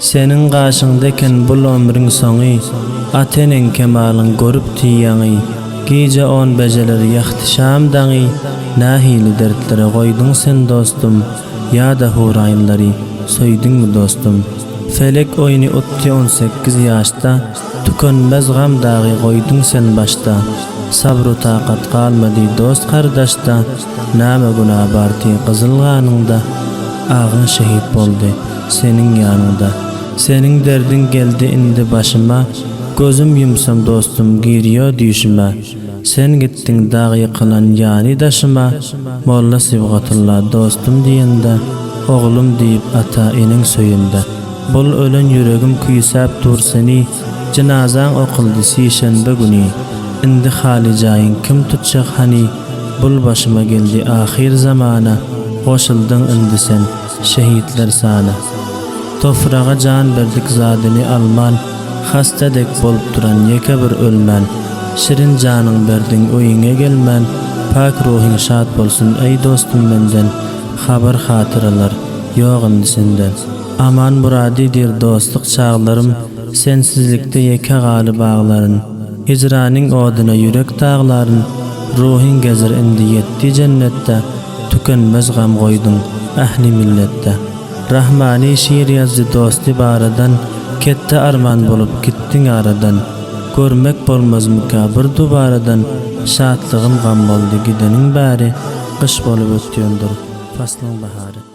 Senin gaşyňdeken bul ömrüň soňy, ateniň kemalyň görüp tiýýäňi, gije on bejeleri ýahtişam daňy, nähili dertlere goýduň sen dostum, ýa-da huraýynlary söýdüňmi dostum. Felek oýny utdy 18 ýaşda, tükenmez gam dagy goýduň sen başda. Sabru taqat galmady dost kardaşda, näme günah barty gyzylganyňda. Ağın şehit boldy senin ýanyňda. Senin derdin geldi indi başıma, gözüm yumsam dostum girýär düşüme. Sen gittin dağı yıkılan yani daşıma, Molla Sibgatullah dostum diýende, oğlum diýip ata ening söýünde. Bul ölen yüregim küýsäp dur seni, cenazaň okyldy sişenbe güni. Indi hali jaýyň kim tutjak hani, bul başıma geldi ahir zamana, goşuldyň indi sen şehitler sana. Tofraga can berdik zadyny alman, hastadek bolup duran ýeke bir ölmen. Şirin janyň berdiň öýüňe gelmen, pak ruhyň şat bolsun ey dostum menden. Habar hatyralar ýok indi senden. Aman muradidir dostluk çağlarym, sensizlikde ýeke galy baglaryn. Hicranyň oduna ýürek daglaryn, ruhyň gezer indi ýetdi jennetde. Tükenmez gam goýduň ähli milletde. Rahmani şiir ýazdy dosti baradan, ketdi arman bolup gitdiň aradan. Görmek bolmazmyka bir dubaradan, şatlygym gam boldy gideniň bäri, gyş bolup ötýändir faslyň bahary.